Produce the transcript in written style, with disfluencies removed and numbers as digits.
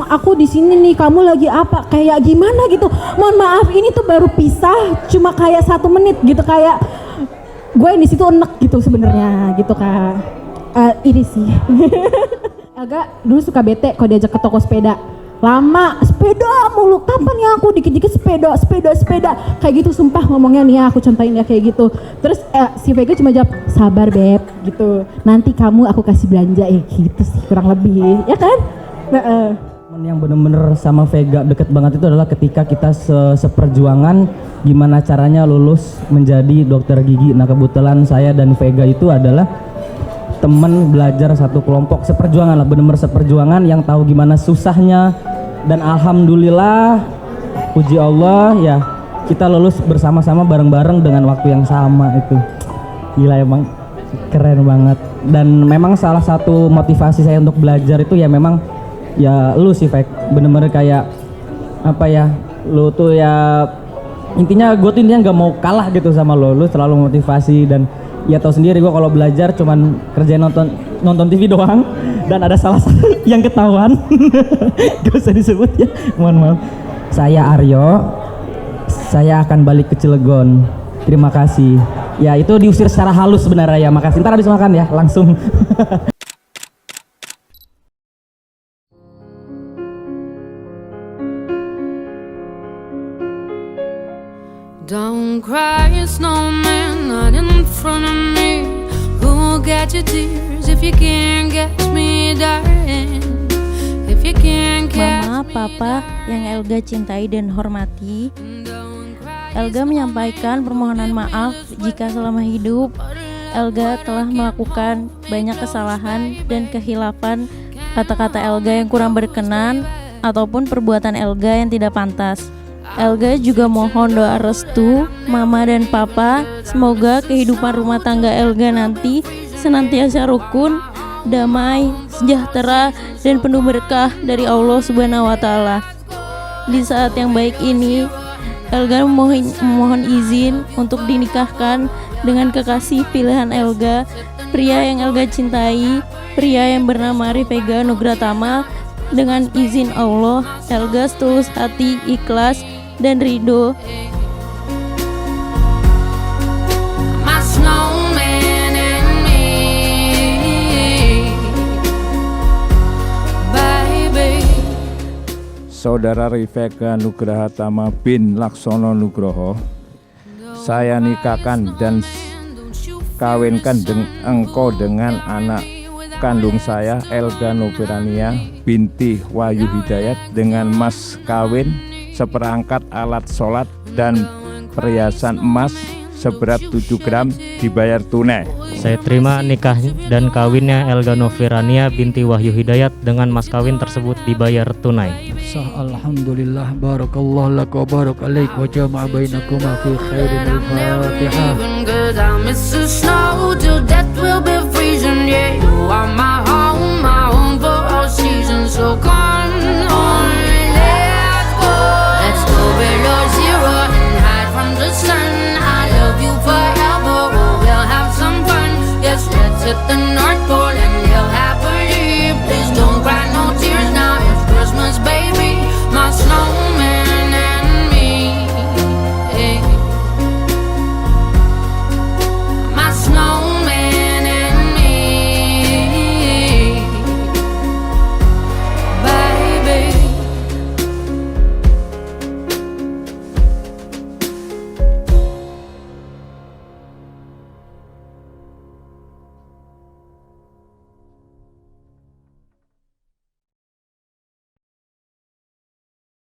aku di sini nih, kamu lagi apa, kayak gimana gitu. Mohon maaf, ini tuh baru pisah cuma kayak 1 menit gitu, kayak gue di situ enek gitu sebenarnya gitu Kak. Ini sih. Elga dulu suka bete kalau diajak ke toko sepeda. Lama, sepeda mulu, kapan ya aku dikit-dikit sepeda kayak gitu, sumpah ngomongnya nih ya, aku contohin ya kayak gitu. Terus si Vega cuma jawab, sabar beb gitu, nanti kamu aku kasih belanja gitu sih kurang lebih, ya kan? Yang bener-bener sama Vega deket banget itu adalah ketika kita seperjuangan gimana caranya lulus menjadi dokter gigi. Nah kebetulan saya dan Vega itu adalah teman belajar satu kelompok, seperjuangan lah, bener-bener seperjuangan yang tahu gimana susahnya. Dan alhamdulillah puji Allah ya kita lulus bersama-sama bareng-bareng dengan waktu yang sama. Itu gila, emang keren banget. Dan memang salah satu motivasi saya untuk belajar itu ya memang ya lu sih Vek, bener-bener kayak apa ya, lu tuh ya intinya gue tuh intinya nggak mau kalah gitu sama lu selalu motivasi. Dan ya tau sendiri gue kalau belajar cuman kerjain nonton TV doang, dan ada salah satu yang ketahuan gak usah disebut ya, mohon maaf. Saya Aryo, saya akan balik ke Cilegon, terima kasih. Ya itu diusir secara halus sebenarnya ya, makasih. Ntar habis makan ya langsung. Don't cry, snowman, not in front of me. Who'll get your tears if you can't catch me, darling? If you can't catch Mama, Papa yang Elga cintai dan hormati, Elga menyampaikan permohonan maaf jika selama hidup Elga telah melakukan banyak kesalahan dan kehilafan, kata-kata Elga yang kurang berkenan ataupun perbuatan Elga yang tidak pantas. Elga juga mohon doa restu Mama dan Papa, semoga kehidupan rumah tangga Elga nanti senantiasa rukun, damai, sejahtera, dan penuh berkah dari Allah Subhanahu wa Ta'ala. Di saat yang baik ini, Elga memohon izin untuk dinikahkan dengan kekasih pilihan Elga, pria yang Elga cintai, pria yang bernama Ari Vega Nugratama. Dengan izin Allah, Elga setulus hati, ikhlas, dan ridho. Saudara Vega Nugratama bin Laksono Nugroho, saya nikahkan dan kawinkan engkau dengan anak kandung saya, Elga Nofirania binti Wahyu Hidayat, dengan mas kawin seperangkat alat sholat dan perhiasan emas seberat 7 gram dibayar tunai. Saya terima nikah dan kawinnya Elga Nofirania binti Wahyu Hidayat dengan mas kawin tersebut dibayar tunai. Alhamdulillah, barakallahu lak wa barak alaik wa jama'a bainakuma fi khairin. Al-Fatihah. Hit the